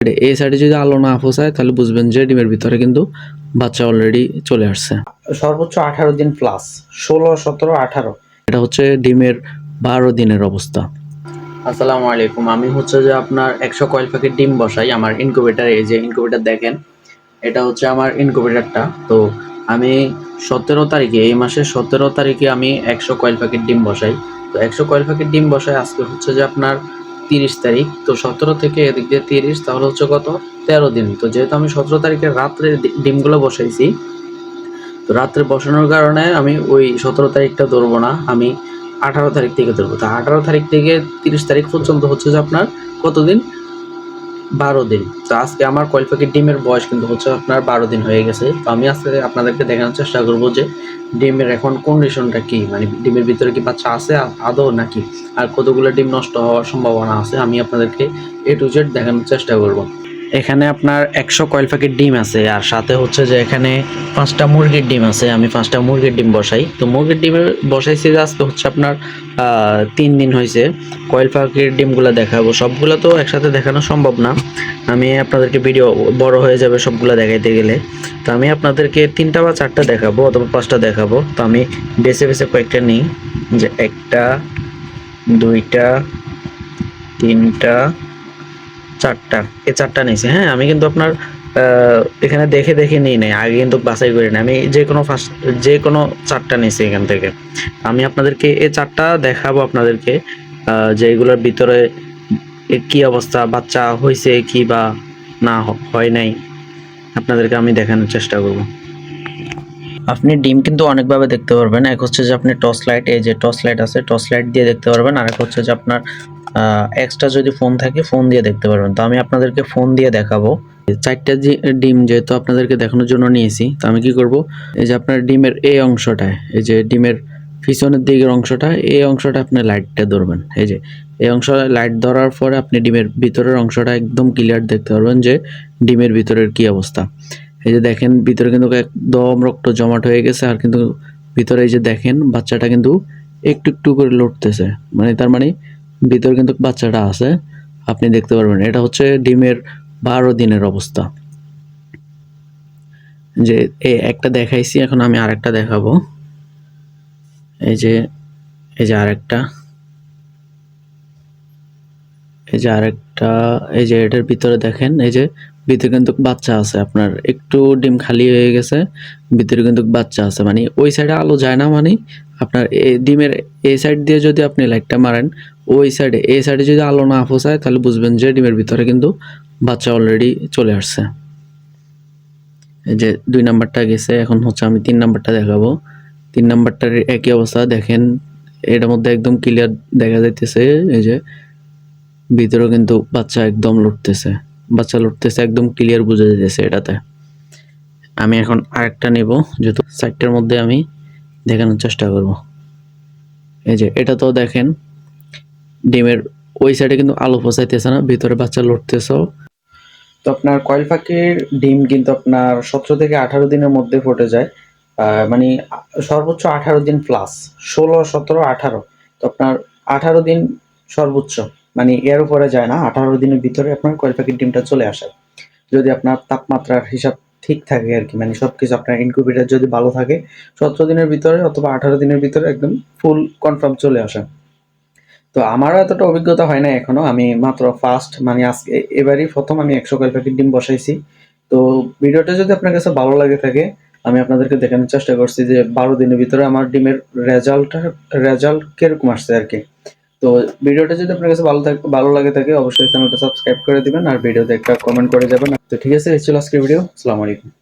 এই সাইডে যদি আলো না পৌঁছায় তাহলে বুঝবেন যে ডিমের ভিতরে কিন্তু বাচ্চা অলরেডি চলে আসছে। সর্বোচ্চ 18 দিন প্লাস, 16, 17, 18। এটা হচ্ছে ডিমের 12 দিনের অবস্থা। আসসালামু আলাইকুম। আমি হচ্ছে যে আপনার 100 কয়েল পাখির ডিম বসাই আমার ইনকিউবেটারে। এই যে ইনকিউবেটার দেখেন, এটা হচ্ছে আমার ইনকিউবেটারটা। তো আমি 17 তারিখে, এই মাসের 17 তারিখে আমি 100 কয়েল পাখির ডিম বসাই। তো 100 কয়েল পাখির ডিম বসাই। আজকে হচ্ছে যে আপনার 30 তারিখ। তো 17 থেকে এদিক দিয়ে 30, তাহলে হচ্ছে কত, 13 দিন। তো যেহেতু আমি 17 তারিখে রাত্রে ডিমগুলো বসাইছি, তো রাত্রে বসানোর কারণে আমি ওই 17 তারিখটা ধরবো না, আমি 18 তারিখ থেকে ধরবো। তো 18 তারিখ থেকে 30 তারিখ পর্যন্ত হচ্ছে যে আপনার কতদিন, 12 দিন। তো আজকে আমার কয়েল পাখির ডিমের বয়স কিন্তু হচ্ছে আপনার 12 দিন হয়ে গেছে। তো আমি আজকে আপনাদেরকে দেখানোর চেষ্টা করবো যে ডিমের এখন কন্ডিশনটা কি, মানে ডিমের ভিতরে কি বাচ্চা আছে আদৌ নাকি, আর কতগুলো ডিম নষ্ট হওয়ার সম্ভাবনা আছে, আমি আপনাদেরকে A to Z দেখানোর চেষ্টা করব। এখানে আপনার 100 কয়েল পাখির ডিম আছে, আর সাথে হচ্ছে যে এখানে 5টা মুরগির ডিম আছে। আমি 5টা মুরগির ডিম বসাই। তো মুরগির ডিমের বসাইছি আজকে হচ্ছে আপনার 3 দিন হয়েছে। কয়েল পাখির ডিমগুলো দেখাবো, সবগুলো তো একসাথে দেখানো সম্ভব না, আমি আপনাদেরকে ভিডিও বড় হয়ে যাবে সবগুলো দেখাইতে গেলে। তো আমি আপনাদেরকে 3টা বা 4টা দেখাবো অথবা 5টা দেখাবো। তো আমি বেছে বেছে কয়েকটা নিই, যে 1টা, 2টা, 3টা, 4টা, এই 4টা নিয়েছি। হ্যাঁ, আমি কিন্তু আপনার এখানে দেখে দেখে নিই নাই, আগে কিন্তু বাছাই করি না, আমি যে কোনো 4টা নিয়েছি এখান থেকে। আমি আপনাদেরকে এই 4টা দেখাবো আপনাদেরকে, যে এগুলোর ভিতরে কি অবস্থা, বাচ্চা হয়েছে কি বা না হয় নাই, আপনাদেরকে আমি দেখানোর চেষ্টা করব। আপনি ডিম কিন্তু অনেকভাবে দেখতে পারবেন। এক হচ্ছে যে আপনি টর্চ লাইট, এই যে টর্চ লাইট আছে, টর্চ লাইট দিয়ে দেখতে পারবেন। আর এক হচ্ছে যে আপনার এক্সট্রা যদি ফোন থাকে ফোন দিয়ে দেখতে পারবেন। তো আমি আপনাদেরকে ফোন দিয়ে দেখাবো। 4টা ডিম যেহেতু আপনাদেরকে দেখানোর জন্য নিয়েছি, তো আমি কি করব, এই যে আপনার ডিমের এই অংশটায়, এই যে ডিমের পিছনের দিকের অংশটা, এই অংশটা আপনি লাইটটা ধরবেন। এই যে এই অংশ লাইট ধরার পরে আপনি ডিমের ভিতরের অংশটা একদম ক্লিয়ার দেখতে পারবেন যে ডিমের ভিতরের কি অবস্থা। এই যে দেখেন ভিতরে কিন্তু একদম রক্ত জমাট হয়ে গেছে, আর কিন্তু ভিতরে এই যে দেখেন বাচ্চাটা কিন্তু একটু একটু করে লড়তেছে, মানে তার মানে ভিতরে কিন্তু বাচ্চাটা আছে, আপনি দেখতে পারবেন। এটা হচ্ছে ডিমের 12 দিনের অবস্থা। যে একটা দেখাইছি, এখন আমি আরেকটা দেখাবো। এই যে আরেকটা, এই যে এটার ভিতরে দেখেন, এই যে ভিতরে কিন্তু বাচ্চা আছে, আপনার একটু ডিম খালি হয়ে গেছে, ভিতরে কিন্তু বাচ্চা আছে, মানে ওই সাইডে আলো যায় না, মানে আপনার এই ডিমের এই সাইড দিয়ে যদি আপনি লাইটটা মারেন, ওই সাইডে এই সাইডে যদি আলো না পৌঁছায় তাহলে বুঝবেন যে ডিমের ভিতরে কিন্তু বাচ্চা অলরেডি চলে আসছে। এই যে 2 নাম্বারটা গেছে, এখন হচ্ছে আমি 3 নাম্বারটা দেখাবো। 3 নাম্বারটার একই অবস্থা দেখেন, এটার মধ্যে একদম ক্লিয়ার দেখা যাইতেছে, এই যে ভিতরেও কিন্তু বাচ্চা একদম লড়তেছে, একদম ক্লিয়ার বোঝা যাইতেছে এটাতে। আমি এখন আরেকটা নেব, যেহেতু 4টার মধ্যে আমি দেখানোর চেষ্টা করব। এই যে এটা তো দেখেন ডিমের ওই সাইডে কিন্তু আলো পৌঁছাইতেছে না, ভিতরে বাচ্চা লড়তেছে। তো আপনার কয়েল পাখির ডিম কিন্তু আপনার 17 থেকে 18 দিনের মধ্যে ফুটে যায়। মানে সর্বোচ্চ 18 দিন প্লাস, 16, 17, 18। তো আপনার 18 দিন সর্বোচ্চ, মানে এর উপরে যায় না। 18 দিনের ভিতরে আপনার কয়েল পাখির ডিমটা চলে আসে, যদি আপনার তাপমাত্রার হিসাব ঠিক থাকে আর কি, মানে সবকিছু আপনার ইনকিউবেটর যদি ভালো থাকে, 17 দিনের ভিতরে অথবা 18 দিনের ভিতরে একদম ফুল কনফার্ম চলে আসে। তো আমারও এতটা অভিজ্ঞতা হয় না এখনো, আমি মাত্র ফার্স্ট, মানে আজকে এবারই প্রথম আমি 100 কয়েল পাখির ডিম বসাইছি। তো ভিডিওটা যদি আপনার কাছে ভালো লাগে থাকে, আমি আপনাদেরকে দেখানোর চেষ্টা করছি যে 12 দিনের ভিতরে আমার ডিমের রেজাল্ট কিরকম আসছে আর কি। তো ভিডিওটা যদি আপনার কাছে ভালো লাগে থাকে, অবশ্যই চ্যানেলটা সাবস্ক্রাইব করে দিবেন, আর ভিডিওতে একটা কমেন্ট করে যাবেন। তো ঠিক আছে, এই ছিল আজকের ভিডিও। আসসালামু আলাইকুম।